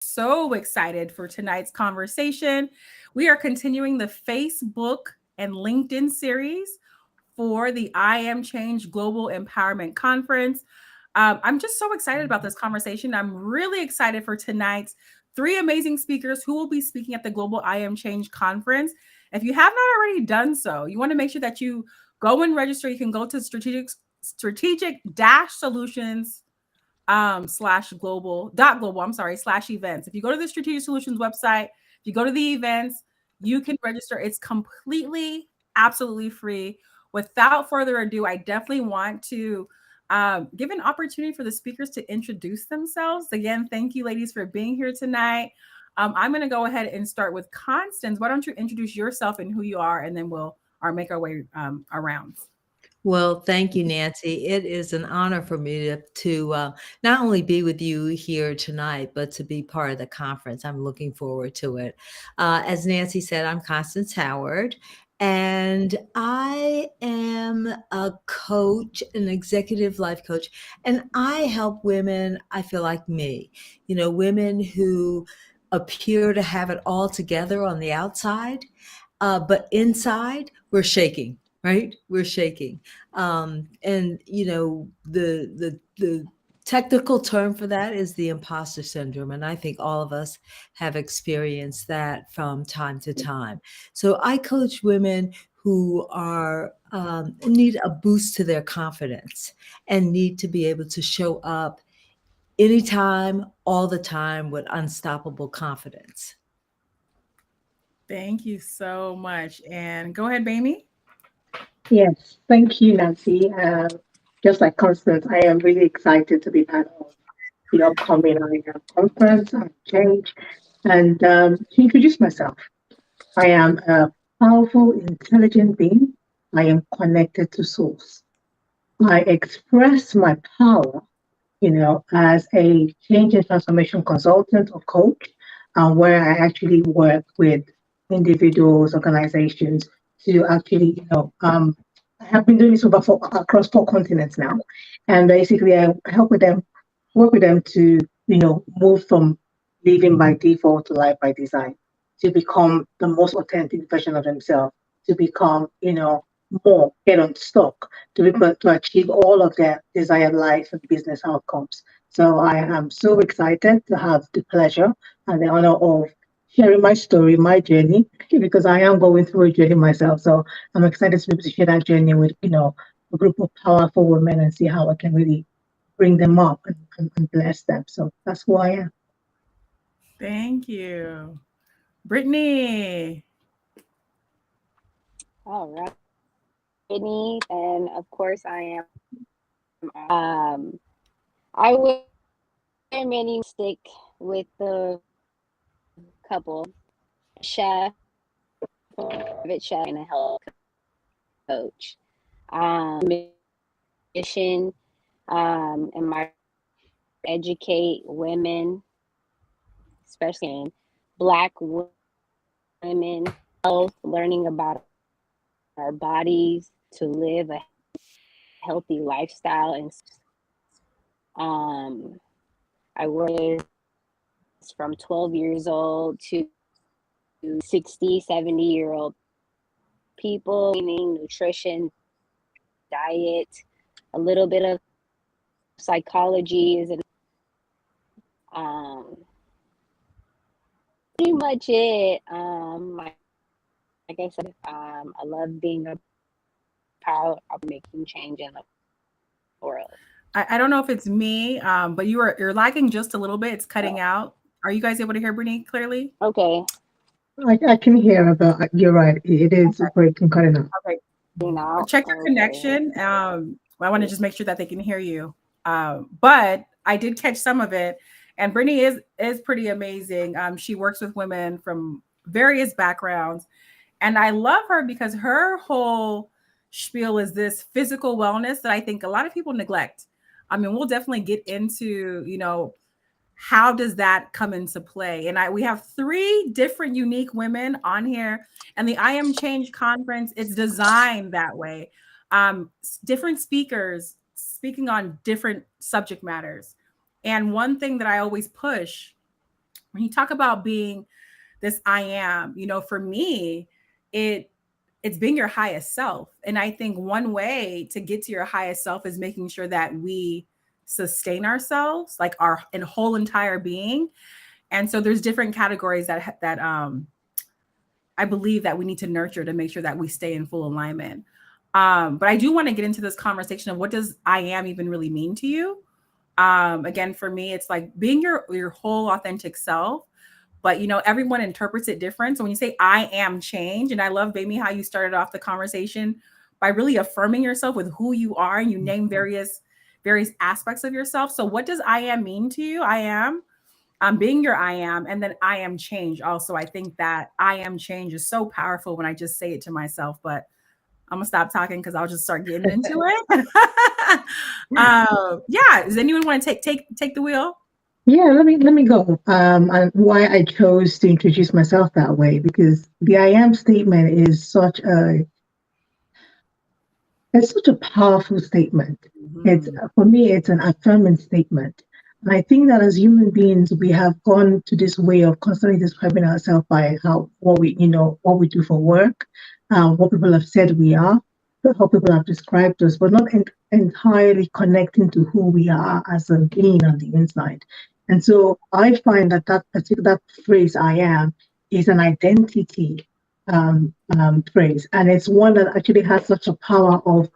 So excited for tonight's conversation. We are continuing the Facebook and LinkedIn series for the I Am Change Global Empowerment Conference. I'm just so excited about this conversation. I'm really excited for tonight's three amazing speakers who will be speaking at the Global I Am Change Conference. If you have not already done so, you want to make sure that you go and register. You can go to strategic dash solutions slash global, I'm sorry, slash events. If you go to the Strategic Solutions website, if you go to the events, you can register. It's completely, absolutely free. Without further ado, I definitely want to give an opportunity for the speakers to introduce themselves. Again, thank you, ladies, for being here tonight. I'm going to go ahead and start with Constance. Why don't you introduce yourself and who you are, and then we'll make our way around. Well, thank you, Nancy. It is an honor for me to not only be with you here tonight, but to be part of the conference. I'm looking forward to it. As Nancy said, I'm Constance Howard, and I am a coach, an executive life coach, and I help women, I feel like me, women who appear to have it all together on the outside, but inside we're shaking, right? We're shaking. And the technical term for that is the imposter syndrome, and I think all of us have experienced that from time to time. So I coach women who are need a boost to their confidence and need to be able to show up anytime, all the time with unstoppable confidence. Thank you so much. And go ahead, Baby. Yes, thank you, Nancy. Just like Constance, I am really excited to be part of the upcoming IAM conference and change. And to introduce myself, I am a powerful, intelligent being. I am connected to source. I express my power, as a change and transformation consultant or coach, where I actually work with individuals, organizations to actually, I have been doing this across 4 continents now, and basically I help with them, work with them to, move from living by default to life by design, to become the most authentic version of themselves, to become, more, get on stock, to be able to achieve all of their desired life and business outcomes. So I am so excited to have the pleasure and the honor of sharing my story, my journey, because I am going through a journey myself. So I'm excited to be able to share that journey with, a group of powerful women and see how I can really bring them up and bless them. So that's who I am. Thank you. Brittany. All right, Brittany, and of course I am. I wear many stick with the couple chef, private chef, and a health coach. Mission, and my educate women, especially in Black women, health, learning about our bodies to live a healthy lifestyle. And I work from 12 years old to 60, 70-year-old people, meaning nutrition, diet, a little bit of psychology is um pretty much it. Like I said, I love being a part of making change in the world. I don't know if it's me, but you're lagging just a little bit. It's cutting out. Are you guys able to hear Brittany clearly? Okay. I can hear, but you're right. It is breaking, cutting out. Okay. Now, Check your okay. connection. I want to just make sure that they can hear you. But I did catch some of it, and Brittany is pretty amazing. She works with women from various backgrounds, and I love her because her whole spiel is this physical wellness that I think a lot of people neglect. I mean, we'll definitely get into, how does that come into play? And we have three different unique women on here, and the I Am Change conference is designed that way. Different speakers speaking on different subject matters. And one thing that I always push when you talk about being this I am, you know, for me, it's being your highest self. And I think one way to get to your highest self is making sure that we sustain ourselves, like our whole entire being. And so there's different categories that I believe that we need to nurture to make sure that we stay in full alignment. But I do want to get into this conversation of what does I am even really mean to you? Again, for me, it's like being your whole authentic self. But you know, everyone interprets it different. So when you say I am change, and I love, Baby, how you started off the conversation by really affirming yourself with who you are, and you name various aspects of yourself. So what does I am mean to you? I am being your I am, and then I am change. Also, I think that I am change is so powerful when I just say it to myself. But I'm gonna stop talking because I'll just start getting into it. Yeah. Does anyone want to take the wheel? Yeah, let me go. And why I chose to introduce myself that way, because the I am statement is such a powerful statement. It's Mhm. for me, it's an affirming statement. And I think that as human beings, we have gone to this way of constantly describing ourselves by what we do for work, what people have said we are, how people have described us, but not entirely connecting to who we are as a being on the inside. And so I find that particular phrase "I am" is an identity phrase, and it's one that actually has such a power of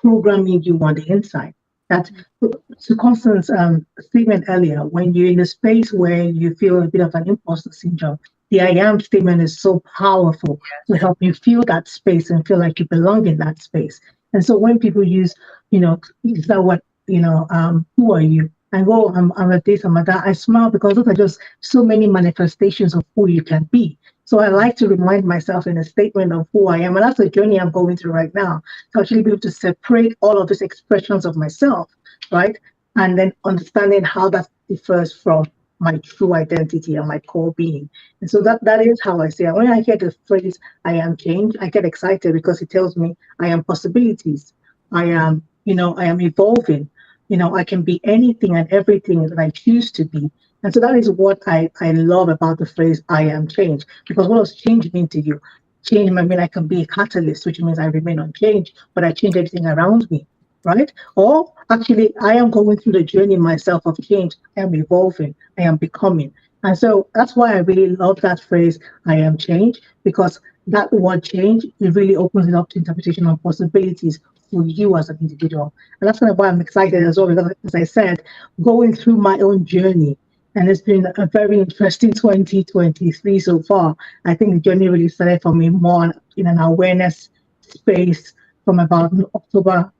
programming you on the inside. That to Constance's statement earlier, when you're in a space where you feel a bit of an imposter syndrome, the I am statement is so powerful to help you feel that space and feel like you belong in that space. And so when people use, is that what, who are you? And go, I'm a this, I'm a that. I smile because those are just so many manifestations of who you can be. So I like to remind myself in a statement of who I am. And that's the journey I'm going through right now, to actually be able to separate all of these expressions of myself, right? And then understanding how that differs from my true identity and my core being. And so that is how I say it. When I hear the phrase "I am change," I get excited because it tells me I am possibilities. I am evolving. I can be anything and everything that I choose to be. And so that is what I love about the phrase "I am change." Because what does change mean to you? Change might mean I can be a catalyst, which means I remain unchanged, but I change everything around me, right? Or actually, I am going through the journey myself of change. I am evolving. I am becoming. And so that's why I really love that phrase, "I am change," because that word change, it really opens it up to interpretation of possibilities for you as an individual. And that's kind of why I'm excited as well, because as I said, going through my own journey, and it's been a very interesting 2023 so far. I think the journey really started for me more in an awareness space from about October,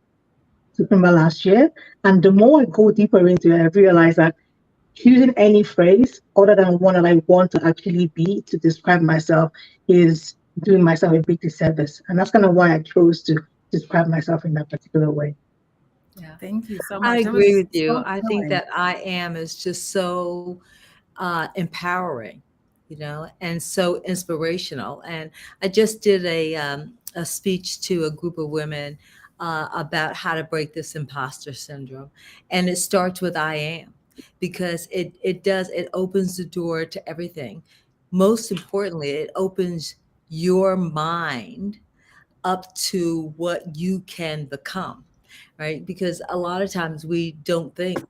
September last year. And the more I go deeper into it, I realize that choosing any phrase other than one that I want to actually be to describe myself is doing myself a big disservice. And that's kind of why I chose to describe myself in that particular way. Yeah. Thank you so I much. That agree was with you. so I think thrilling. that I am is just so empowering, and so inspirational. And I just did a speech to a group of women about how to break this imposter syndrome. And it starts with I am, because it opens the door to everything. Most importantly, it opens your mind up to what you can become, right? Because a lot of times we don't think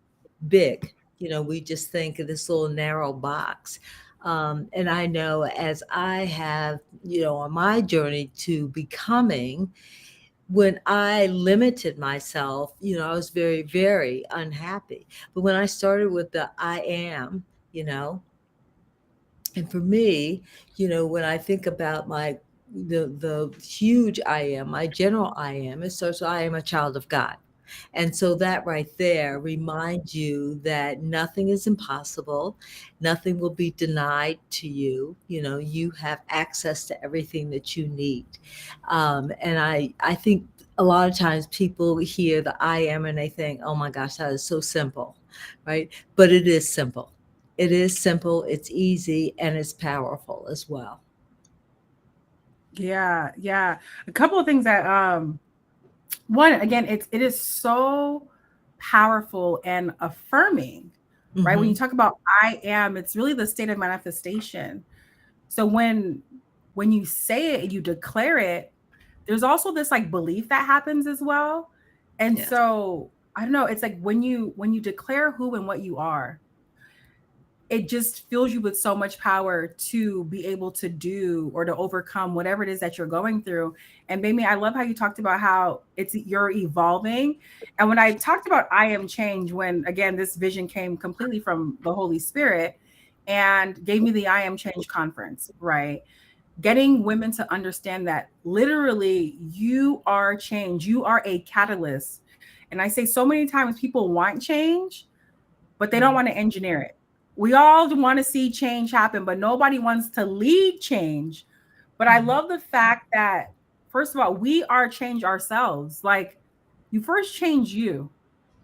big, we just think of this little narrow box. And I know as I have, on my journey to becoming, when I limited myself, I was very, very unhappy. But when I started with the I am, you know, and for me, when I think about the huge I am, my general I am, it starts with I am a child of God. And so that right there reminds you that nothing is impossible, nothing will be denied to you. You have access to everything that you need. And I think a lot of times people hear the I am and they think, oh my gosh, that is so simple, right? But it is simple. It is simple, it's easy, and it's powerful as well. Yeah, yeah. A couple of things that one, again, it is so powerful and affirming right? When you talk about I am, it's really the state of manifestation. So when you say it, you declare it, there's also this like belief that happens as well. And Yes. so I don't know, it's like when you declare who and what you are, it just fills you with so much power to be able to do or to overcome whatever it is that you're going through. And baby, I love how you talked about how you're evolving. And when I talked about I am change, when again this vision came completely from the Holy Spirit and gave me the I am change conference, right? Getting women to understand that literally you are change, you are a catalyst. And I say so many times people want change, but they don't want to engineer it. We all want to see change happen, but nobody wants to lead change. But I love the fact that, first of all, we are change ourselves. Like, you first change you.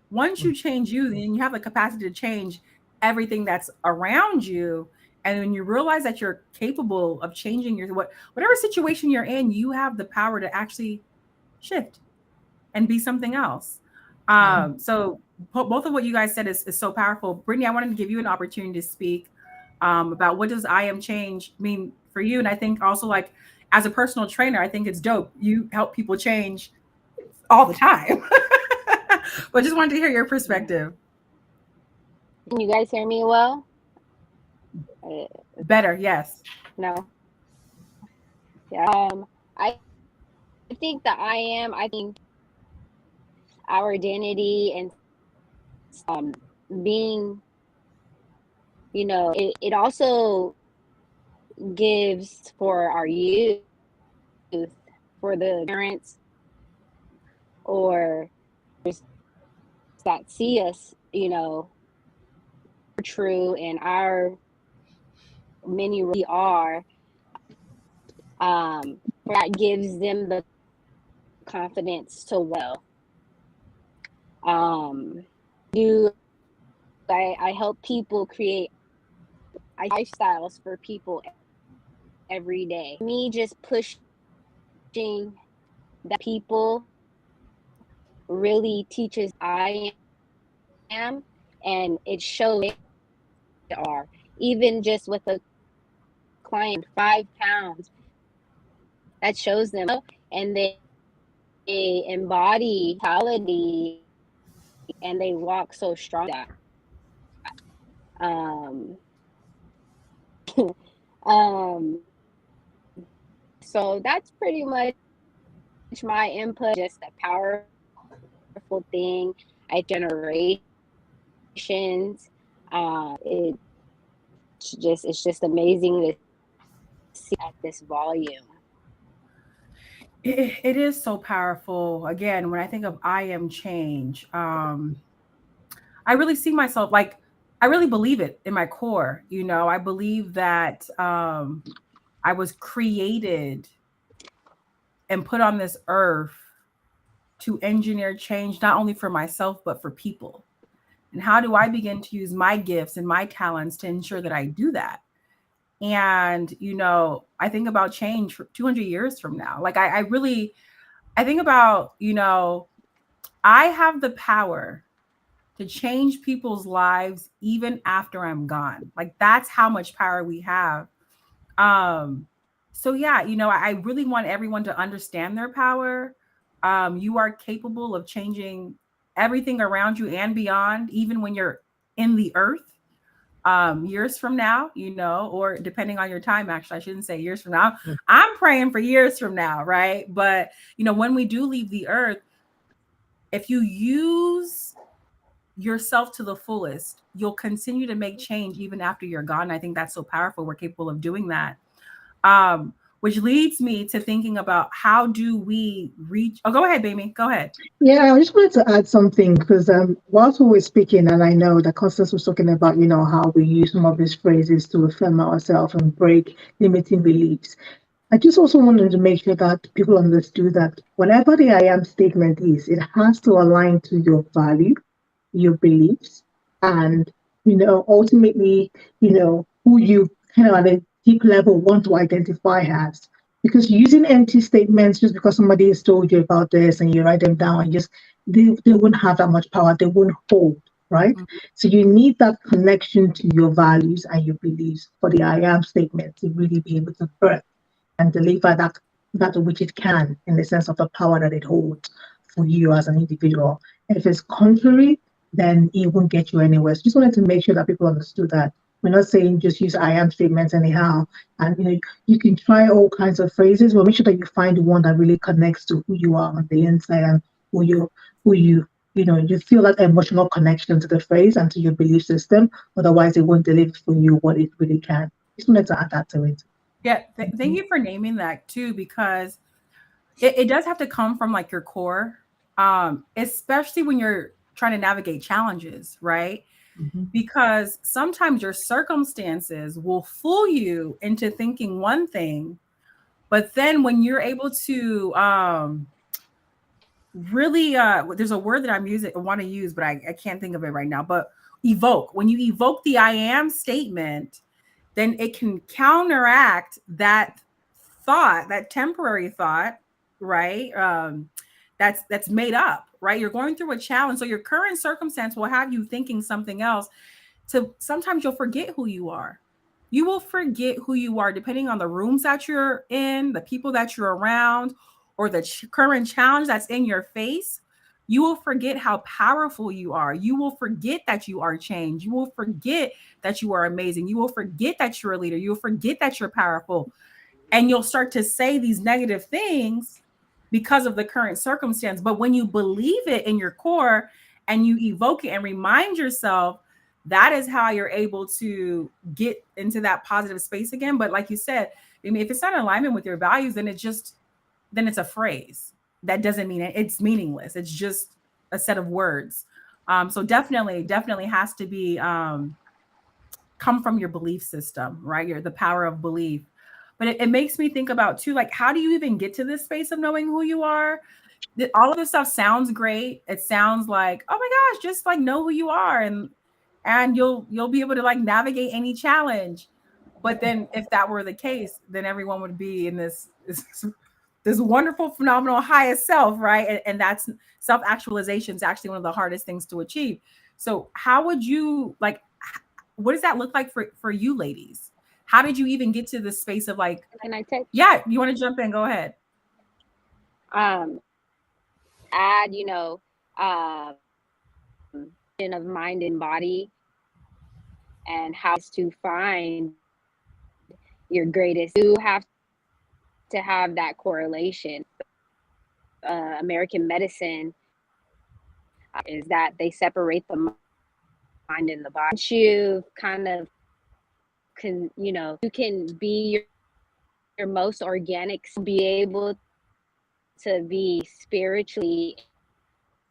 Once you change you, then you have the capacity to change everything that's around you. And when you realize that you're capable of changing whatever situation you're in, you have the power to actually shift and be something else. So both of what you guys said is so powerful. Brittany, I wanted to give you an opportunity to speak about what does I am change mean for you. And I think also, like, as a personal trainer, I think it's dope. You help people change all the time. But just wanted to hear your perspective. Can you guys hear me well? Better, yes. No. Yeah. I think that I think our identity and being, it also gives for our youth, for the parents or that see us, true and our many really are, that gives them the confidence to I help people create lifestyles for people every day. Me just pushing that people really teaches I am, and it shows they are. Even just with a client 5 pounds, that shows them, and they embody vitality and they walk so strong. So that's pretty much my input. Just a powerful thing. Generations. It's just amazing to see at this volume. It is so powerful. Again, when I think of I am change, I really see myself like, I really believe it in my core. I believe that I was created and put on this earth to engineer change, not only for myself, but for people. And how do I begin to use my gifts and my talents to ensure that I do that? And, I think about change for 200 years from now. Like, I think about, I have the power to change people's lives even after I'm gone. Like, that's how much power we have. So yeah, I really want everyone to understand their power. You are capable of changing everything around you and beyond, even when you're in the earth. Years from now, or depending on your time, actually, I shouldn't say years from now. I'm praying for years from now, right? But, when we do leave the earth, if you use yourself to the fullest, you'll continue to make change even after you're gone. I think that's so powerful. We're capable of doing that. Which leads me to thinking about how do we reach. Oh, go ahead, baby. Go ahead. Yeah, I just wanted to add something because whilst we were speaking, and I know that Constance was talking about, how we use some of these phrases to affirm ourselves and break limiting beliefs. I just also wanted to make sure that people understood that whatever the I am statement is, it has to align to your value, your beliefs, and, ultimately, who you kind of at a deep level want to identify as. Because using empty statements just because somebody has told you about this and you write them down and they wouldn't have that much power. They wouldn't hold, right? Mhm. So you need that connection to your values and your beliefs for the I am statement to really be able to birth and deliver that which it can in the sense of the power that it holds for you as an individual. If it's contrary, then it won't get you anywhere. So just wanted to make sure that people understood that. We're not saying just use I am statements anyhow. And you can try all kinds of phrases, but make sure that you find one that really connects to who you are on the inside and who you feel that emotional connection to the phrase and to your belief system. Otherwise, it won't deliver for you what it really can. Just wanted to add that to it. Yeah, thank you for naming that too, because it does have to come from like your core, especially when you're trying to navigate challenges, right? Mhm. Because sometimes your circumstances will fool you into thinking one thing, but then when you're able to really there's a word that I want to use, but I can't think of it right now, but evoke. When you evoke the I am statement, then it can counteract that thought, that temporary thought, right? That's made up, right? You're going through a challenge, so your current circumstance will have you thinking something else. So sometimes you'll forget who you are. You will forget who you are depending on the rooms that you're in, the people that you're around, or the current challenge that's in your face. You will forget how powerful you are. You will forget that you are changed. You will forget that you are amazing. You will forget that you're a leader. You will forget that you're powerful. And you'll start to say these negative things because of the current circumstance. But when you believe it in your core and you evoke it and remind yourself, that is how you're able to get into that positive space again. But like you said, I mean, if it's not in alignment with your values, then it's a phrase that doesn't mean it. It's meaningless. It's just a set of words. So definitely has to be come from your belief system, right? The power of belief. But it makes me think about too, like, how do you even get to this space of knowing who you are? All of this stuff sounds great. It sounds like, oh my gosh, just like know who you are, and you'll be able to like navigate any challenge. But then if that were the case, then everyone would be in this wonderful, phenomenal highest self, right? And that's self-actualization is actually one of the hardest things to achieve. So how would you like what does that look like for you ladies? How did you even get to this space of like, Can I touch? yeah, you want to jump in? Go ahead. Add, of mind and body, and how to find your greatest. You have to have that correlation. American medicine is that they separate the mind and the body. Once you kind of you can be your most organic, be able to be spiritually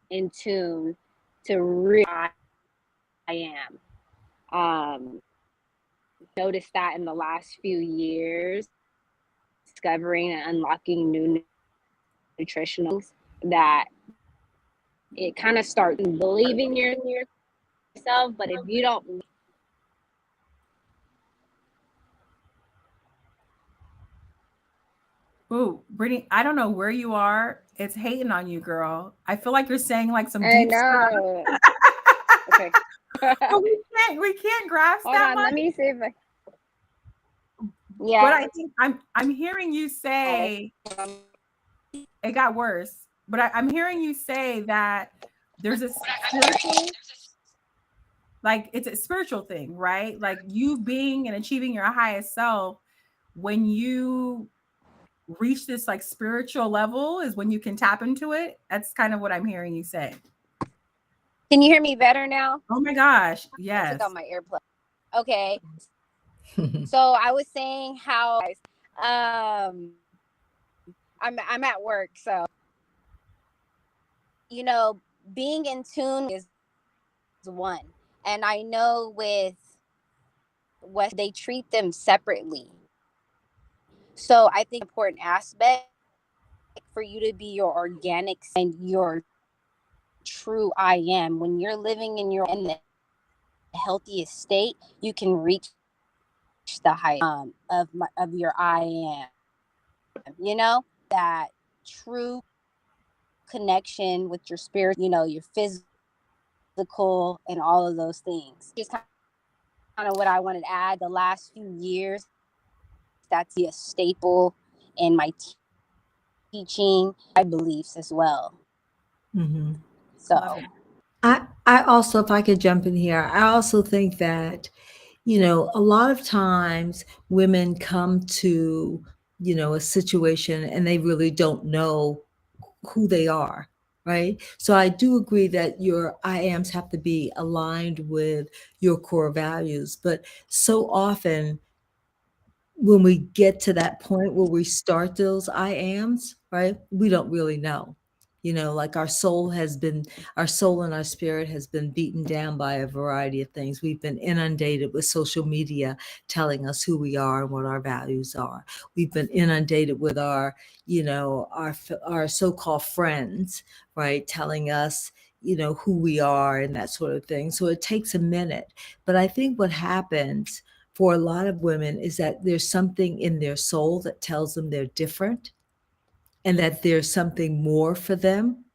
in tune to really I am. Noticed that in the last few years, discovering and unlocking new nutritional that it kind of starts believing in yourself. But if you don't, Ooh, Brittany, I don't know where you are. It's hating on you, girl. I feel like you're saying like some I deep stuff. know. Okay. But we can't grasp Hold that on, let much. me see if I. But Yeah. I think I'm hearing you say it got worse. But I'm hearing you say that there's a spiritual, like it's a spiritual thing, right? Like you being and achieving your highest self when you reach this like spiritual level is when you can tap into it. That's kind of what I'm hearing you say. Can you hear me better now? Oh my gosh. I took Yes. out my earplug. Okay. So I was saying how I'm at work, so being in tune is one. And I know with West they treat them separately. So I think important aspect for you to be your organic and your true I am. When you're living in the healthiest state, you can reach the height of your I am. That true connection with your spirit, your physical physical, and all of those things. Just kind of what I wanted to add. The last few years, that's a staple in my teaching, my beliefs as well. Mm-hmm. So, I also, if I could jump in here, I also think that, a lot of times women come to, a situation and they really don't know who they are, right? So I do agree that your I ams have to be aligned with your core values, but so often when we get to that point where we start those I ams, right? We don't really know. Like our soul and our spirit has been beaten down by a variety of things. We've been inundated with social media telling us who we are and what our values are. We've been inundated with our so-called friends, right? Telling us, who we are and that sort of thing. So it takes a minute. But I think what happens for a lot of women is that there's something in their soul that tells them they're different and that there's something more for them.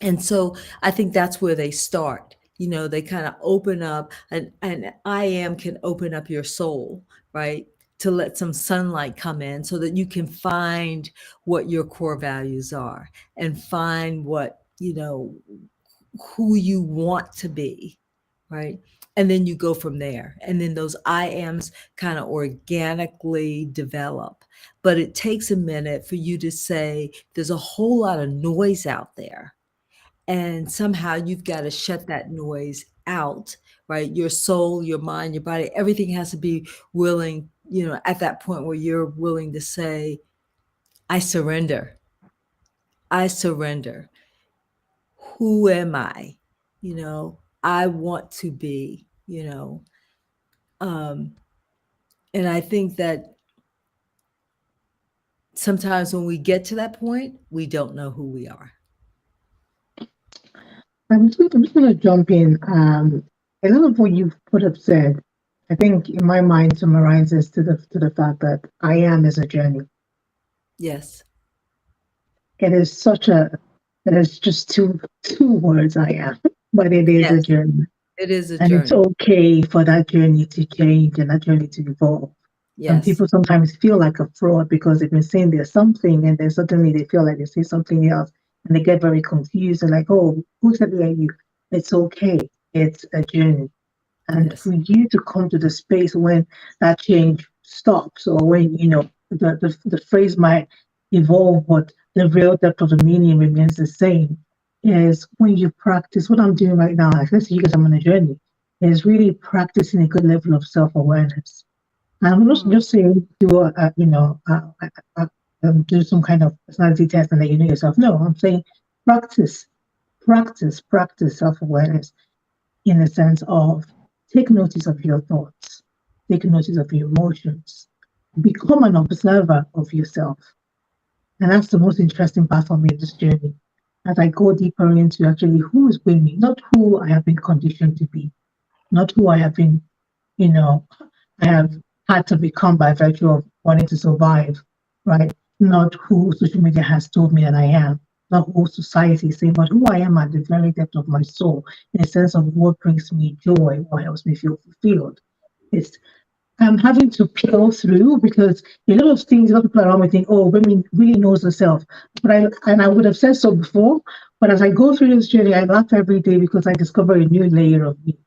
And so I think that's where they start. They kind of open up, and I am can open up your soul, right? To let some sunlight come in so that you can find what your core values are and find what, who you want to be, right? And then you go from there. And then those I ams kind of organically develop. But it takes a minute for you to say, there's a whole lot of noise out there. And somehow you've got to shut that noise out, right? Your soul, your mind, your body, everything has to be willing, at that point where you're willing to say, I surrender. I surrender. Who am I? I want to be, um, and I think that sometimes when we get to that point, we don't know who we are. I'm just going to jump in. A lot of what you've put up said, I think in my mind summarizes to the fact that I am is a journey. Yes. It is it is just two words, I am, but it is a Yes, journey. it is a And it's journey. okay for that journey to change and that journey to evolve. And Yes. people sometimes feel like a fraud because they've been saying there's something and then suddenly they feel like they say something else and they get very confused and like, oh, who exactly are you? It's okay. It's a journey. And Yes. for you to come to the space when that change stops or when, the phrase might evolve, but the real depth of the meaning remains the same, is when you practice what I'm doing right now. Like, let's say you guys, I'm on a journey, is really practicing a good level of self awareness. And I'm not just saying do some kind of personality test and then you know yourself. No, I'm saying practice, practice self awareness in the sense of take notice of your thoughts, take notice of your emotions, become an observer of yourself. And that's the most interesting part for me in this journey. As I go deeper into actually who is with me, not who I have been conditioned to be, not who I have been, you know, I have had to become by virtue of wanting to survive, right? Not who social media has told me that I am, not who society is saying, but who I am at the very depth of my soul, in a sense of what brings me joy, what helps me feel fulfilled. It's I'm having to peel through because a lot of things, a lot of people around me think, oh, women really knows herself. I would have said so before, but as I go through this journey, I laugh every day because I discover a new layer of me,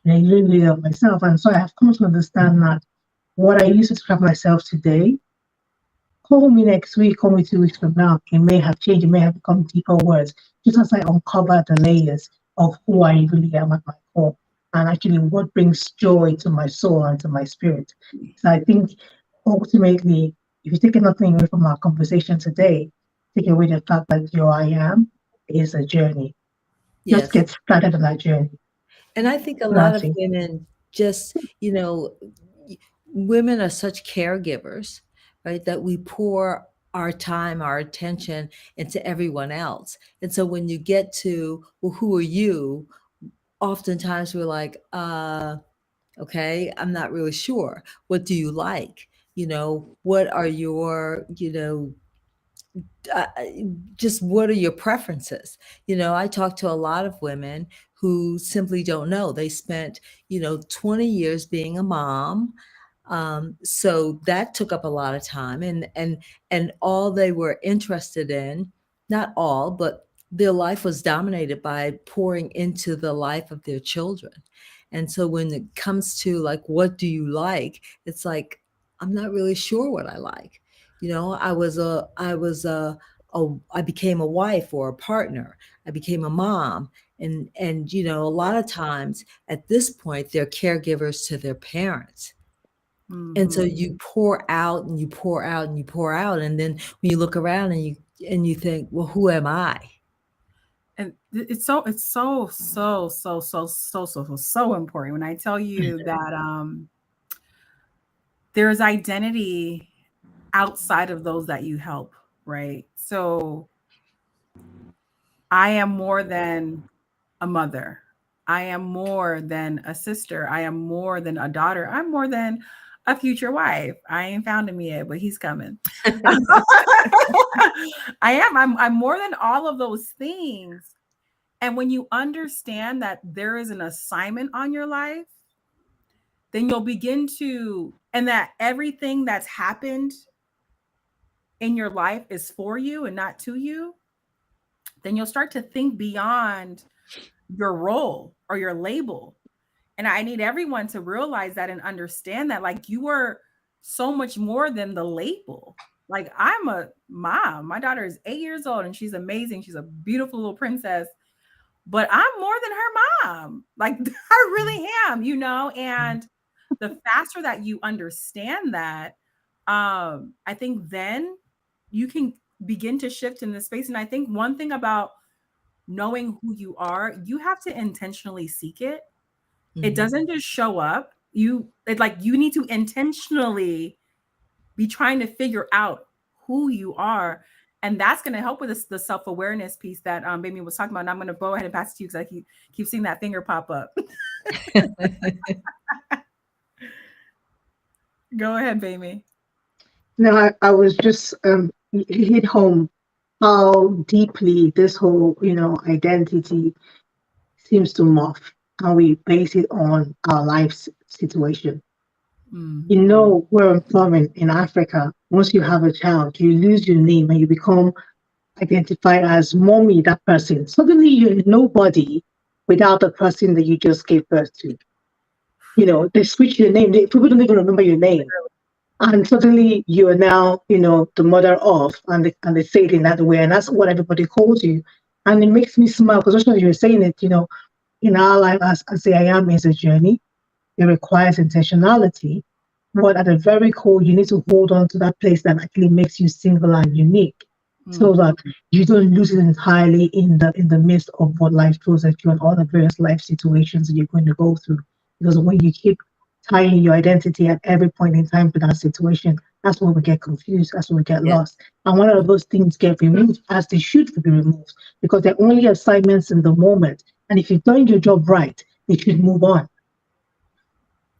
and a new layer of myself. And so I have come to understand that what I used to describe myself today, call me next week, call me 2 weeks from now, it may have changed, it may have become deeper words, just as I uncover the layers of who I really am at my core and actually what brings joy to my soul and to my spirit. So I think ultimately, if you take nothing away from our conversation today, take away the fact that your I am is a journey. Just Yes. get started on that journey. And I think a lot of Nancy. women just, women are such caregivers, right? That we pour our time, our attention into everyone else. And so when you get to, well, who are you? Oftentimes we're like, okay, I'm not really sure. What do you like? What are your, uh, just what are your preferences? I talk to a lot of women who simply don't know. They spent, 20 years being a mom. So that took up a lot of time, and all they were interested in, not all, but their life was dominated by pouring into the life of their children. And so when it comes to like, what do you like? It's like, I'm not really sure what I like. I became a wife or a partner. I became a mom. And a lot of times at this point, they're caregivers to their parents. And so Mhm. you pour out and you pour out and you pour out. And then when you look around and you think, well, who am I? And it's so important when I tell you that there's identity outside of those that you help, right? So I am more than a mother. I am more than a sister. I am more than a daughter. I'm more than a future wife. I ain't found him yet, but he's coming. I'm more than all of those things. And when you understand that there is an assignment on your life, then you'll begin to, and that everything that's happened in your life is for you and not to you, then you'll start to think beyond your role or your label. And I need everyone to realize that and understand that, like, you are so much more than the label. Like, I'm a mom. My daughter is 8 years old and she's amazing. She's a beautiful little princess, but I'm more than her mom. Like, I really am. And the faster that you understand that, I think then you can begin to shift in this space. And I think one thing about knowing who you are, you have to intentionally seek it. It doesn't just show up. You need to intentionally be trying to figure out who you are. And that's going to help with the self-awareness piece that Baby was talking about. And I'm going to go ahead and pass it to you because I keep seeing that finger pop up. Go ahead, Baby. No, I was just hit home how deeply this whole, identity seems to morph, and we base it on our situation. Where I'm from in Africa, once you have a child, you lose your name and you become identified as mommy, that person. Suddenly you're nobody without the person that you just gave birth to. They switch your name. People don't even remember your name. And suddenly you are now, the mother of, and they say it in that way. And that's what everybody calls you. And it makes me smile because just as you were saying it, in our life as the I am is a journey. It requires intentionality. But at the very core, you need to hold on to that place that actually makes you single and unique, so that you don't lose it entirely in the midst of what life throws at you and all the various life situations that you're going to go through. Because when you keep tying your identity at every point in time to that situation, that's when we get confused, that's when we get Yeah. lost. And one of those things get removed as they should be removed, because they're only assignments in the moment. And if you've done your job right, they should move on.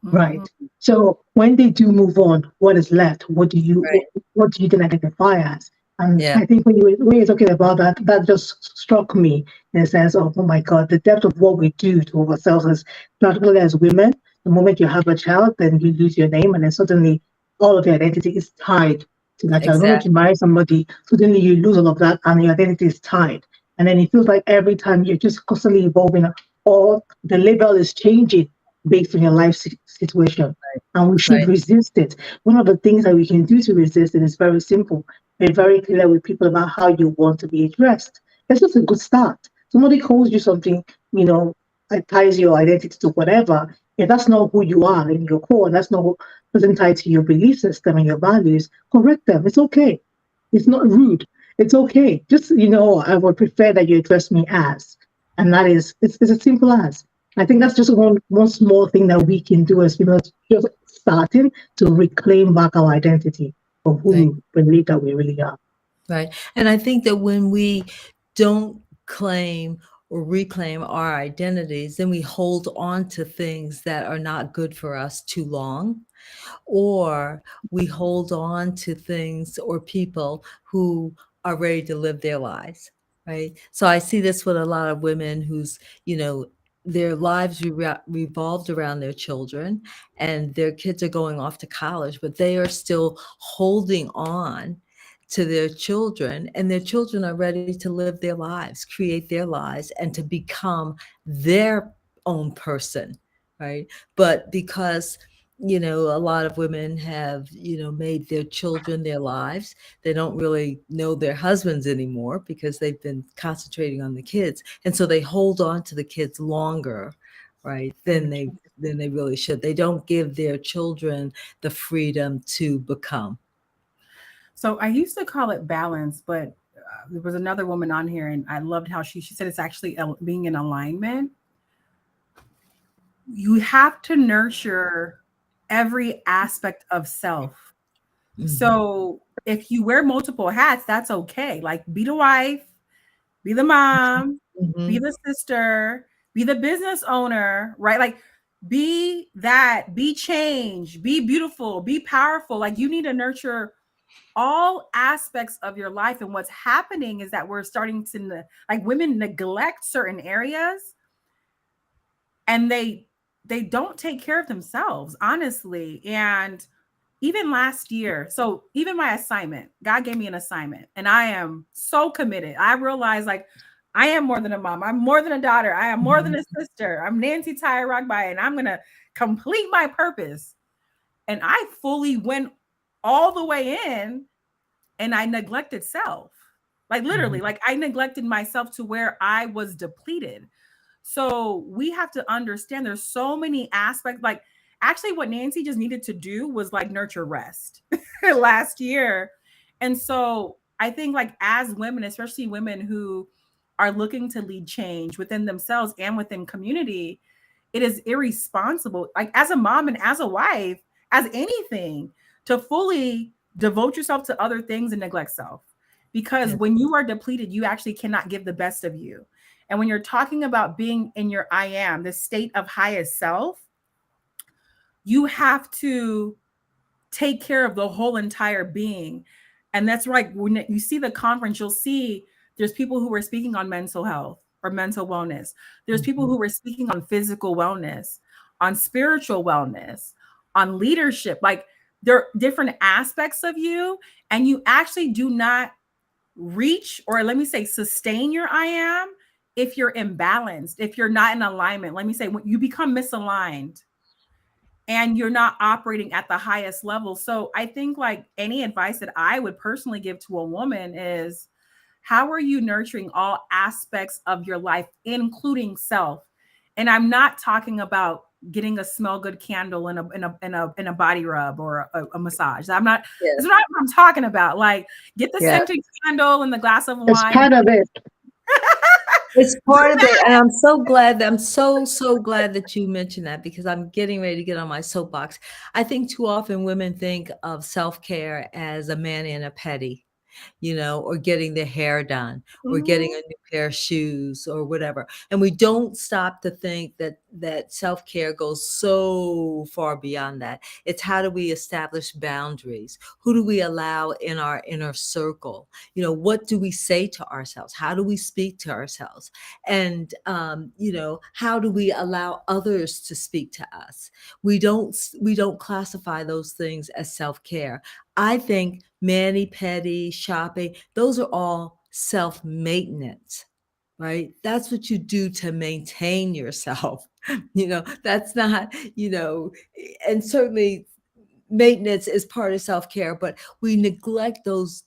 Right. So when they do move on, what is left? Right. What do you then identify as? And Yeah. I think when you're talking about that, that just struck me in the sense of, oh my God, the depth of what we do to ourselves, as particularly as women. The moment you have a child, then you lose your name, and then suddenly all of your identity is tied to that child. The moment you Exactly. marry somebody, suddenly you lose all of that, and your identity is tied. And then it feels like every time you're just constantly evolving, or the label is changing based on your life situation, and we should Right. resist it. One of the things that we can do to resist it is very simple. Be very clear with people about how you want to be addressed. It's just a good start. Somebody calls you something, that ties your identity to whatever. If that's not who you are in your core, and that's not what doesn't tie to your belief system and your values, correct them. It's okay. It's not rude. It's okay. Just, I would prefer that you address me as. And that is, it's as simple as. I think that's just one small thing that we can do as people, just starting to reclaim back our identity of who Right. we believe that we really are. Right. And I think that when we don't claim or reclaim our identities, then we hold on to things that are not good for us too long, or we hold on to things or people who are ready to live their lives, right? So I see this with a lot of women whose, their lives revolved around their children, and their kids are going off to college, but they are still holding on to their children, and their children are ready to live their lives, create their lives, and to become their own person, right? But because a lot of women have, made their children their lives. They don't really know their husbands anymore because they've been concentrating on the kids. And so they hold on to the kids longer, right, than they really should. They don't give their children the freedom to become. So I used to call it balance, but there was another woman on here, and I loved how she said it's actually being in alignment. You have to nurture every aspect of self. Mhm. So if you wear multiple hats, that's okay. Like, be the wife, be the mom, be Mhm. the sister, be the business owner, right? Like, be that, be change, be beautiful, be powerful. Like, you need to nurture all aspects of your life. And what's happening is that we're starting to, like, women neglect certain areas, and they don't take care of themselves, honestly. And even last year, so even my assignment, God gave me an assignment, and I am so committed. I realized, like, I am more than a mom. I'm more than a daughter. I am more than a sister. I'm Nancy Tyre Rockby, and I'm going to complete my purpose. And I fully went all the way in, and I neglected self. Like, literally, like, I neglected myself to where I was depleted. So we have to understand there's so many aspects. Like, actually, what Nancy just needed to do was like nurture rest last year. And so I think, like, as women, especially women who are looking to lead change within themselves and within community, it is irresponsible, like, as a mom and as a wife, as anything, to fully devote yourself to other things and neglect self. Because Yeah. when you are depleted, you actually cannot give the best of you. And when you're talking about being in your I am, the state of highest self, you have to take care of the whole entire being. And that's right. When you see the conference, you'll see there's people who are speaking on mental health or mental wellness. There's people who are speaking on physical wellness, on spiritual wellness, on leadership. Like, there are different aspects of you, and you actually do not reach, or let me say, sustain your I am if you're imbalanced, if you're not in alignment. Let me say, when you become misaligned and you're not operating at the highest level. So I think, like, any advice that I would personally give to a woman is, how are you nurturing all aspects of your life, including self? And I'm not talking about getting a smell good candle in a body rub or a massage. I'm not. Yeah. That's not what I'm talking about. Like, get the Yeah. scented candle and the glass of It's wine. part of it. It's part of it, and I'm so glad. I'm so glad that you mentioned that, because I'm getting ready to get on my soapbox. I think too often women think of self-care as a mani and a pedi, or getting their hair done, or getting a new pair of shoes, or whatever. And we don't stop to think that self-care goes so far beyond that. It's, how do we establish boundaries? Who do we allow in our inner circle? What do we say to ourselves? How do we speak to ourselves? And, how do we allow others to speak to us? We don't classify those things as self-care. I think mani-pedi, shopping, those are all self-maintenance, right? That's what you do to maintain yourself. That's not, and certainly maintenance is part of self-care, but we neglect those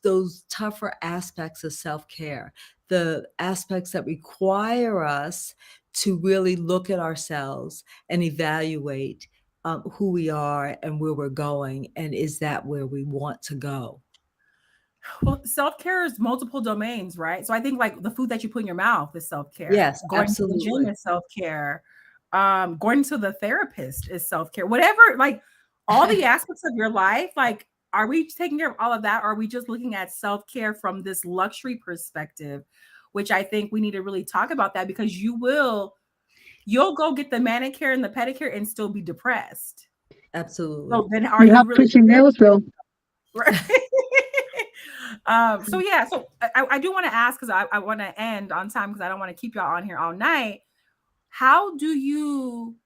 tougher aspects of self-care, the aspects that require us to really look at ourselves and evaluate who we are and where we're going, and is that where we want to go? Well, self-care is multiple domains, right? So I think, like, the food that you put in your mouth is self-care. Yes, Going to the gym absolutely. is self-care. Going to the therapist is self-care. Whatever, like, all the aspects of your life, like, are we taking care of all of that? Or are we just looking at self-care from this luxury perspective? Which I think we need to really talk about that, because you'll go get the manicure and the pedicure and still be depressed. Absolutely. So then, are You you have really pretty nails, though. right? So yeah, so I do want to ask, because I want to end on time, because I don't want to keep y'all on here all night. How do you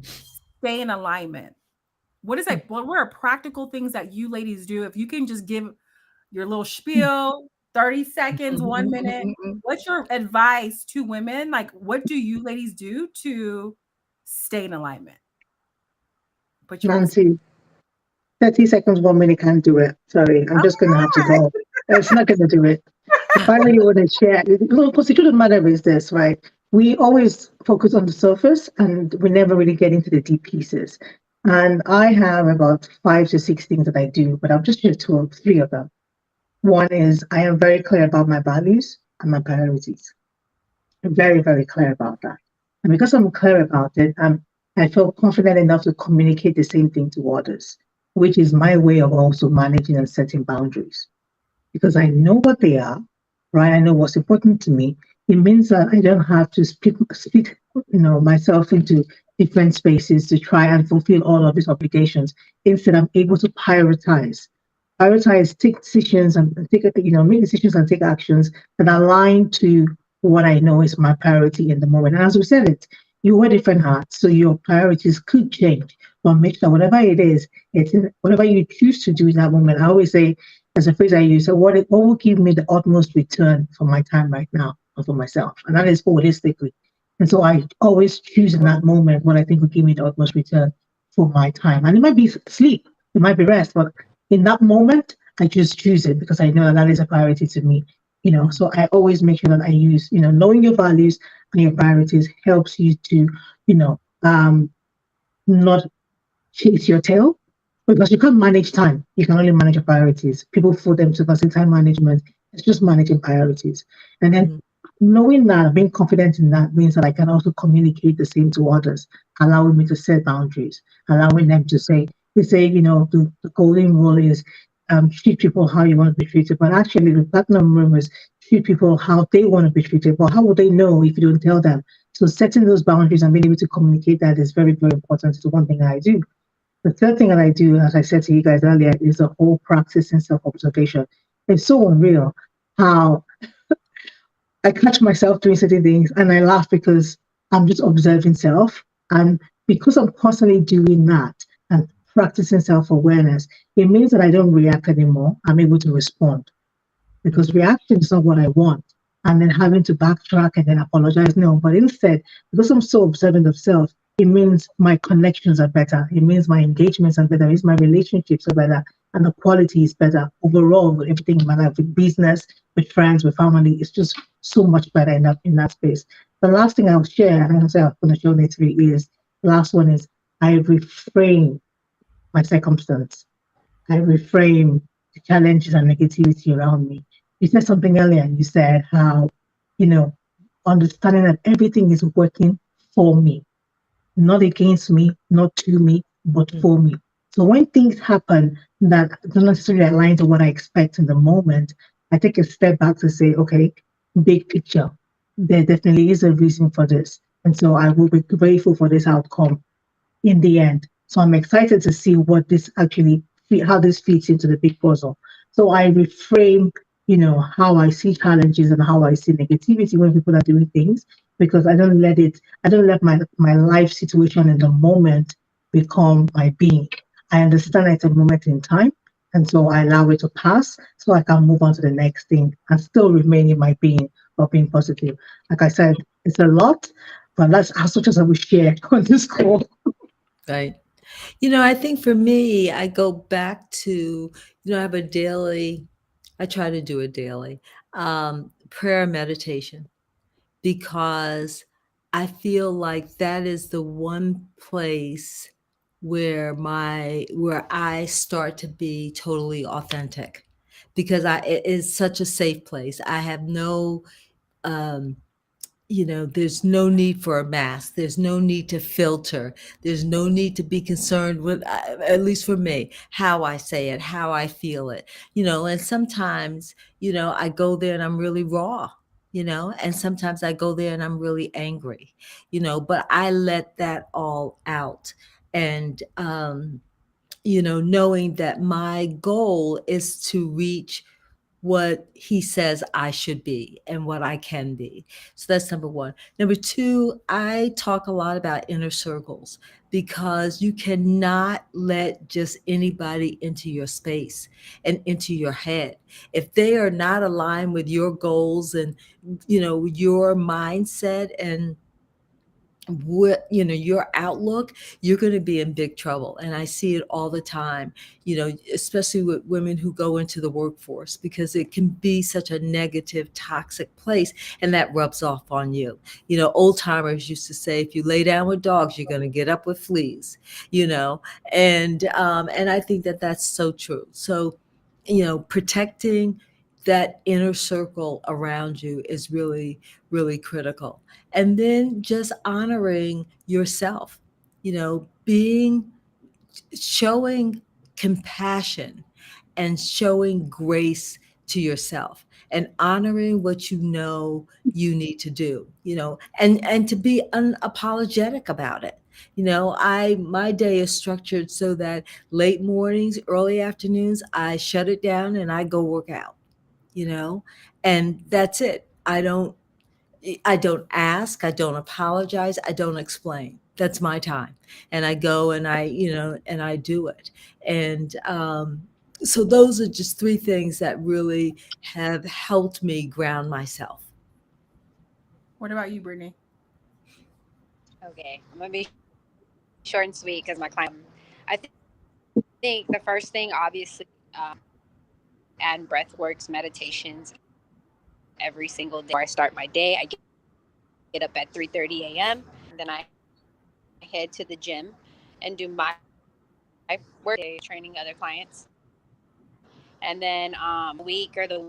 stay in alignment? What is that? What are practical things that you ladies do? If you can just give your little spiel, 30 seconds, 1 minute. What's your advice to women? Like, what do you ladies do to stay in alignment? Put you on the spot. Nancy, 30 seconds, 1 minute can't do it. Sorry, I'm just going to have to go. It's not going to do it. If I really want to share, because the truth of the matter is this, right? We always focus on the surface and we never really get into the deep pieces. And I have about 5 to 6 things that I do, but I'll just share two or three of them. One is I am very clear about my values and my priorities. I'm very, very clear about that. And because I'm clear about it, I feel confident enough to communicate the same thing to others, which is my way of also managing and setting boundaries. Because I know what they are, right? I know what's important to me. It means that I don't have to split, myself into different spaces to try and fulfill all of these obligations. Instead, I'm able to prioritize, take decisions and make decisions and take actions that align to what I know is my priority in the moment. And as we said it, you wear different hats, so your priorities could change. But make sure whatever it is, whatever you choose to do in that moment. I always say, as a phrase I use, so what will give me the utmost return for my time right now and for myself? And that is holistically. And so I always choose in that moment what I think will give me the utmost return for my time. And it might be sleep, it might be rest, but in that moment, I just choose it because I know that is a priority to me. So I always make sure that I use, knowing your values and your priorities helps you to, not chase your tail, because you can't manage time. You can only manage your priorities. People fool themselves in time management. It's just managing priorities. And then knowing that, being confident in that means that I can also communicate the same to others, allowing me to set boundaries, allowing them to say, the golden rule is treat people how you want to be treated. But actually, the platinum rule is treat people how they want to be treated. But how would they know if you don't tell them? So setting those boundaries and being able to communicate that is very, very important. It's one thing I do. The third thing that I do, as I said to you guys earlier, is the whole practice in self-observation. It's so unreal how I catch myself doing certain things and I laugh because I'm just observing self. And because I'm constantly doing that and practicing self-awareness, it means that I don't react anymore. I'm able to respond, because reaction is not what I want. And then having to backtrack and then apologize. No, but instead, because I'm so observant of self, it means my connections are better. It means my engagements are better. It means my relationships are better. And the quality is better overall with everything in my life, with business, with friends, with family. It's just so much better in that space. The last thing I'll share, and I'll say I'm going to show next week, is the last one is I reframe my circumstance. I reframe the challenges and negativity around me. You said something earlier, and you said how, you know, understanding that everything is working for me, not against me, not to me, but for me. So when things happen that don't necessarily align to what I expect in the moment, I take a step back to say, okay, big picture, there definitely is a reason for this. And so I will be grateful for this outcome in the end. So I'm excited to see what this actually, how this fits into the big puzzle. So I reframe, how I see challenges and how I see negativity when people are doing things, because I don't let my life situation in the moment become my being. I understand it's a moment in time. And so I allow it to pass so I can move on to the next thing and still remain in my being of being positive. Like I said, it's a lot, but that's as much as I will share on this call. Right. I think for me, I go back to, I have I try to do it daily, prayer meditation, because I feel like that is the one place where I start to be totally authentic, because it is such a safe place. I have no, um, there's no need for a mask. There's no need to filter. There's no need to be concerned with, at least for me, how I say it, how I feel it, and sometimes, I go there and I'm really raw, and sometimes I go there and I'm really angry, but I let that all out. And, knowing that my goal is to reach what he says I should be and what I can be. So that's number one. Number two, I talk a lot about inner circles because you cannot let just anybody into your space and into your head. If they are not aligned with your goals and, your mindset and what your outlook, you're going to be in big trouble. And I see it all the time, especially with women who go into the workforce, because it can be such a negative, toxic place, and that rubs off on you. Old timers used to say, if you lay down with dogs, you're going to get up with fleas. And I think that that's so true. So protecting that inner circle around you is really, really critical. And then just honoring yourself, being, showing compassion and showing grace to yourself and honoring what you need to do, and to be unapologetic about it. My day is structured so that late mornings, early afternoons, I shut it down and I go work out, and that's it. I don't ask, I don't apologize, I don't explain. That's my time. And I go and I do it. And so those are just three things that really have helped me ground myself. What about you, Brittany? Okay, I'm gonna be short and sweet because my client. I think the first thing, obviously, and breath works, meditations every single day. Before I start my day, I get up at 3:30 a.m. And then I head to the gym and do my work day, training other clients. And then week or the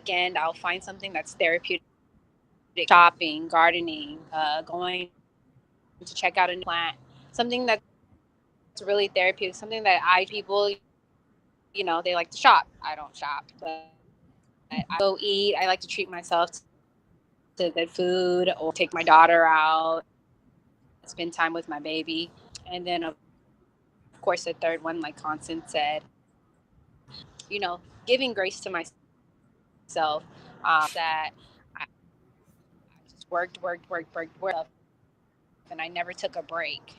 weekend, I'll find something that's therapeutic: shopping, gardening, going to check out a new plant, something that's really therapeutic, something that people, they like to shop. I don't shop, but I go eat. I like to treat myself to good food or take my daughter out, spend time with my baby. And then, of course, the third one, like Constance said, giving grace to myself, that I just worked, and I never took a break.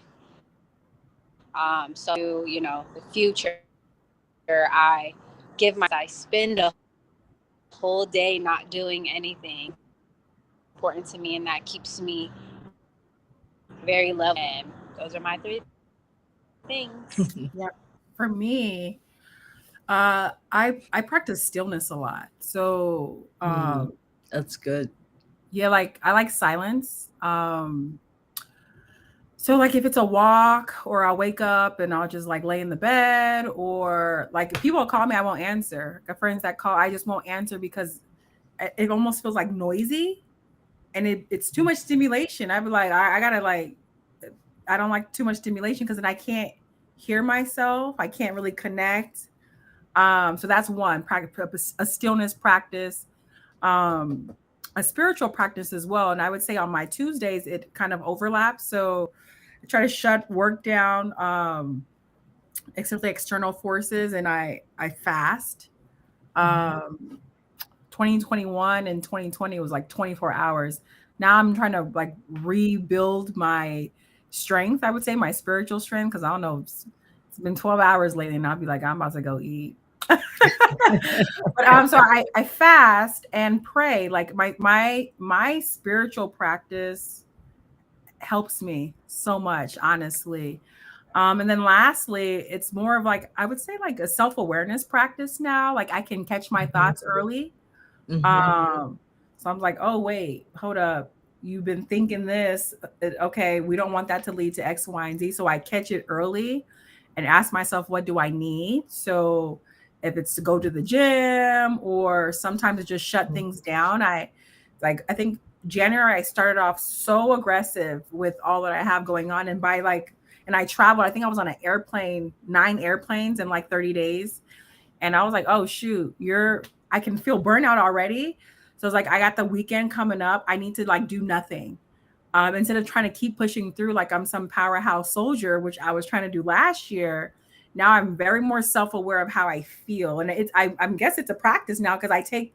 So, the future, I spend a whole day not doing anything important to me, and that keeps me very level. And those are my three things. Yeah. For me, I practice stillness a lot. So That's good. yeah, like I like silence. So like if it's a walk or I'll wake up and I'll just like lay in the bed, or like if people call me, I won't answer. Got friends that call, I just won't answer because it almost feels like noisy and it's too much stimulation. I'd be like, I gotta like, I don't like too much stimulation because then I can't hear myself. I can't really connect. So that's one practice, a stillness practice, a spiritual practice as well. And I would say on my Tuesdays, it kind of overlaps. So I try to shut work down, except the external forces, and I fast. 2021 and 2020 was like 24 hours. Now I'm trying to like rebuild my strength. I would say my spiritual strength, because I don't know, it's been 12 hours lately, and I'll be like, I'm about to go eat. But so I fast and pray. Like my spiritual practice helps me so much, honestly. And then lastly, it's more of like, I would say like a self-awareness practice now. Like I can catch my thoughts early. So I'm like, oh wait, hold up. You've been thinking this. Okay, we don't want that to lead to X, Y, and Z. So I catch it early and ask myself, what do I need? So if it's to go to the gym or sometimes to just shut things down, I think January I started off so aggressive with all that I have going on. And and I traveled, I think I was on an airplane, 9 airplanes in like 30 days. And I was like, oh shoot, I can feel burnout already. So it's like, I got the weekend coming up. I need to like do nothing. Instead of trying to keep pushing through like I'm some powerhouse soldier, which I was trying to do last year. now I'm very more self-aware of how I feel. And I guess it's a practice now because I take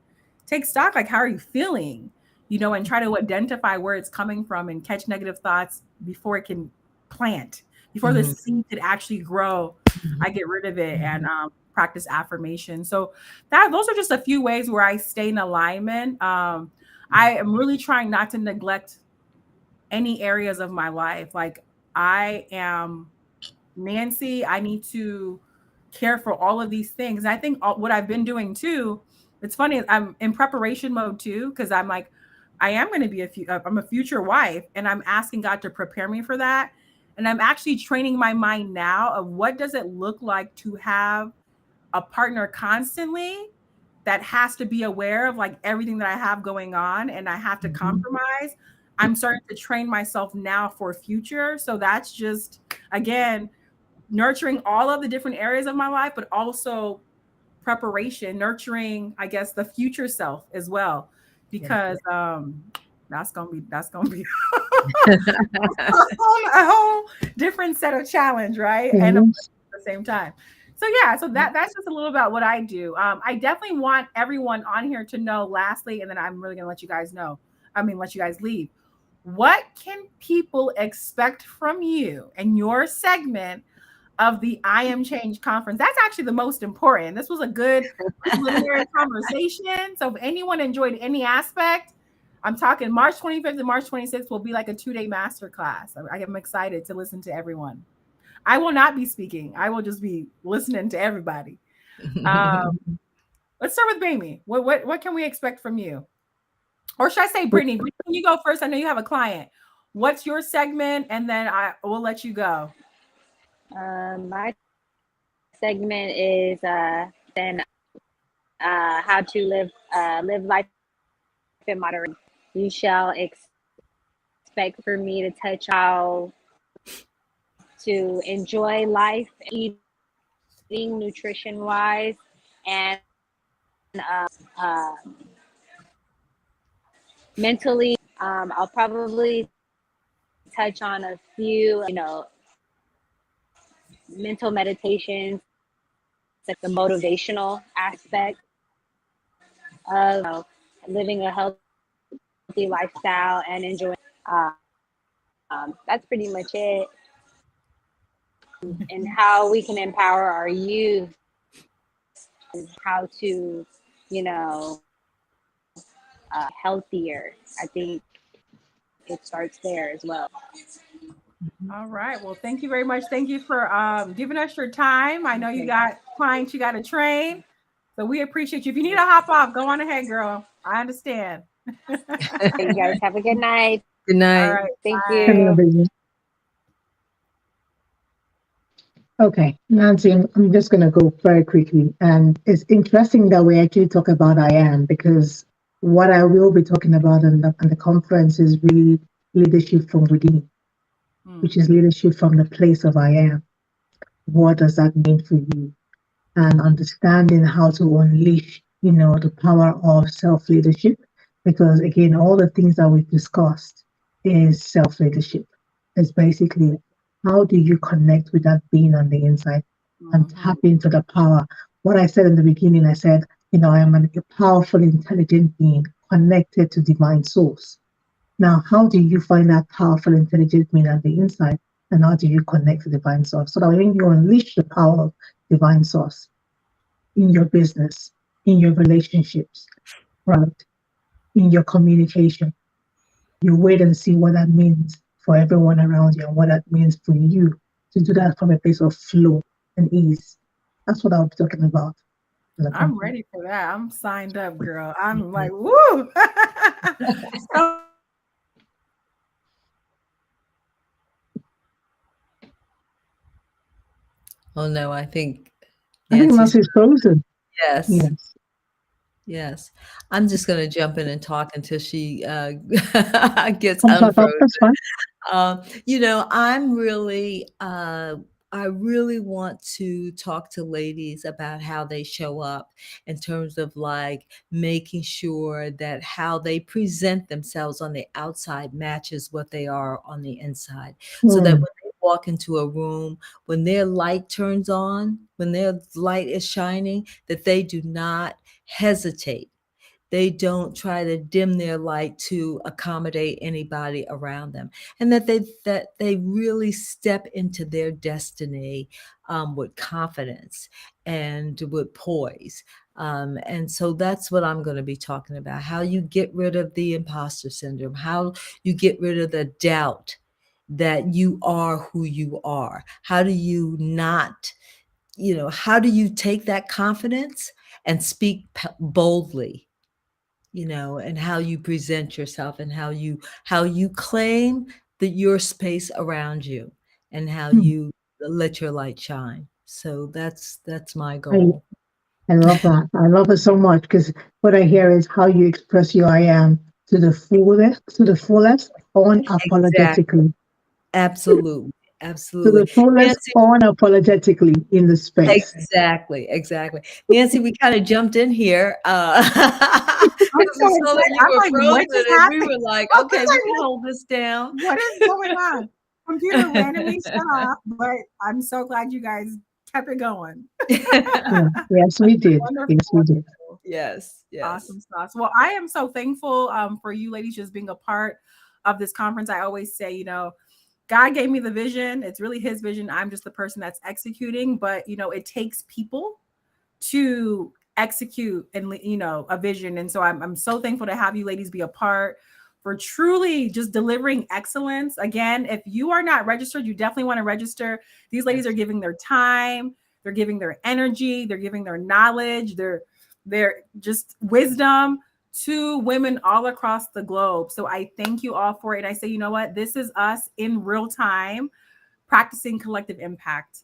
stock, like, how are you feeling? And try to identify where it's coming from and catch negative thoughts before it can plant, before the seed could actually grow. I get rid of it and practice affirmation. So those are just a few ways where I stay in alignment. I am really trying not to neglect any areas of my life. Like, I am Nancy, I need to care for all of these things. And I think what I've been doing too, it's funny, I'm in preparation mode too, because I'm like, I am going to be I'm a future wife, and I'm asking God to prepare me for that. And I'm actually training my mind now of what does it look like to have a partner constantly that has to be aware of like everything that I have going on, and I have to compromise. I'm starting to train myself now for future. So that's just, again, nurturing all of the different areas of my life, but also preparation, nurturing, I guess, the future self as well, because that's gonna be a whole different set of challenge, right? And at the same time. So yeah, so that's just a little about what I do. I definitely want everyone on here to know, lastly, and then I'm really gonna let you guys leave. What can people expect from you and your segment of the I Am Change conference? That's actually the most important. This was a good preliminary conversation. So if anyone enjoyed any aspect, I'm talking March 25th and March 26th will be like a 2-day masterclass. I am excited to listen to everyone. I will not be speaking. I will just be listening to everybody. Let's start with Baby. What can we expect from you? Or should I say Brittany? Brittany, you go first. I know you have a client. What's your segment? And then I will let you go. My segment is then how to live life in moderation. You shall expect for me to touch how to enjoy life, eating nutrition wise, and mentally. I'll probably touch on a few, mental meditations, like the motivational aspect of living a healthy lifestyle and enjoying. That's pretty much it. And how we can empower our youth, and how to, healthier. I think it starts there as well. All right. Well, thank you very much. Thank you for giving us your time. I know you got clients you got to train, so we appreciate you. If you need to hop off, go on ahead, girl. I understand. You guys have a good night. Good night. All right. Thank bye. you. Okay, Nancy, I'm just going to go very quickly. And it's interesting that we actually talk about I am, because what I will be talking about in the conference is really leadership from within, which is leadership from the place of I am. What does that mean for you? And understanding how to unleash, the power of self-leadership. Because again, all the things that we've discussed is self-leadership. It's basically, how do you connect with that being on the inside and tap into the power? What I said in the beginning, I said, I am a powerful, intelligent being connected to divine source. Now, how do you find that powerful, intelligent being on the inside? And how do you connect to divine source? So that when you unleash the power of divine source in your business, in your relationships, right, in your communication, you wait and see what that means for everyone around you and what that means for you to do that from a place of flow and ease. That's what I'll be talking about. I'm ready for that. I'm signed up, girl. I'm like, woo. So, Oh no, I think Nancy's frozen. Yes. Yes. Yes. I'm just going to jump in and talk until she gets That's unfrozen. fine. I'm really, I really want to talk to ladies about how they show up in terms of like making sure that how they present themselves on the outside matches what they are on the inside. So that when they walk into a room, when their light turns on, when their light is shining, that they do not hesitate. They don't try to dim their light to accommodate anybody around them, and that they really step into their destiny with confidence and with poise. And so that's what I'm going to be talking about: how you get rid of the imposter syndrome, how you get rid of the doubt that you are who you are. How do you not, how do you take that confidence and speak boldly? And how you present yourself, and how you claim your space around you, and how you let your light shine. So that's my goal. I love that. I love it so much because what I hear is how you express your I am to the fullest, Exactly. unapologetically. Absolutely. To Absolutely. the fullest, Nancy, unapologetically in the space. exactly. Nancy, we kind of jumped in here because I'm we so saw that excited. you I'm were like, what frozen, just and we happened? were like, I was okay, we like, can hold this down. what is going on? Computer randomly shut off, but I'm so glad you guys kept it going. Yeah. Yes, we did. Wonderful. Yes, we did. Yes. Awesome sauce. Well, I am so thankful for you ladies just being a part of this conference. I always say, God gave me the vision. It's really his vision. I'm just the person that's executing, but it takes people to execute and a vision. And so I'm so thankful to have you ladies be a part for truly just delivering excellence. Again, if you are not registered, you definitely want to register. These ladies are giving their time, they're giving their energy, they're giving their knowledge, their just wisdom to women all across the globe. So I thank you all for it. And I say, you know what? This is us in real time practicing collective impact.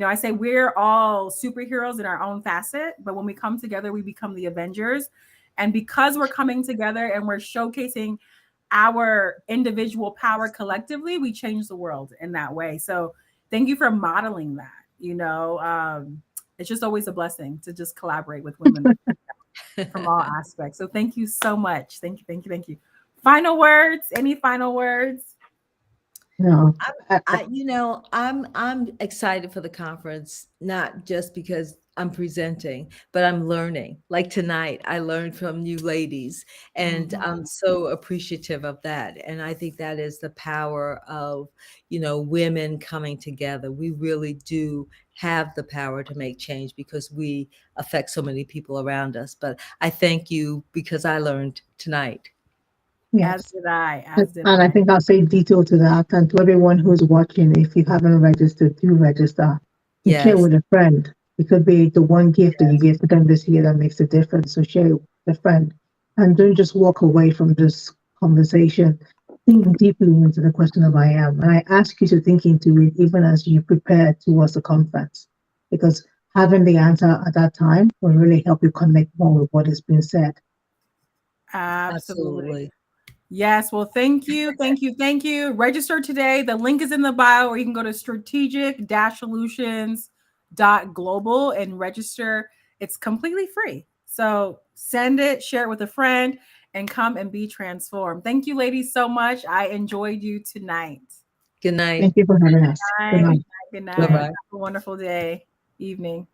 I say we're all superheroes in our own facet, but when we come together, we become the Avengers. And because we're coming together and we're showcasing our individual power collectively, we change the world in that way. So thank you for modeling that. It's just always a blessing to just collaborate with women from all aspects. So thank you so much. Thank you, thank you, thank you. Final words? Any final words? No. I'm excited for the conference, not just because I'm presenting, but I'm learning. Like tonight, I learned from you ladies, and I'm so appreciative of that. And I think that is the power of, women coming together. We really do have the power to make change because we affect so many people around us. But I thank you because I learned tonight. Yes. As did I. And I think I'll say detail to that. And to everyone who's watching, if you haven't registered, do register and share Yes. with a friend. It could be the one gift that you give to them this year that makes a difference. So share it with a friend. And don't just walk away from this conversation. Think deeply into the question of I am. And I ask you to think into it even as you prepare towards the conference. Because having the answer at that time will really help you connect more with what is being said. Absolutely. Yes. Well, thank you. Thank you. Thank you. Register today. The link is in the bio, or you can go to strategic-solutions.global and register. It's completely free. So send it, share it with a friend, and come and be transformed. Thank you, ladies, so much. I enjoyed you tonight. Good night. Thank you for having us. Good night. Good night. Bye-bye. Have a wonderful day, evening.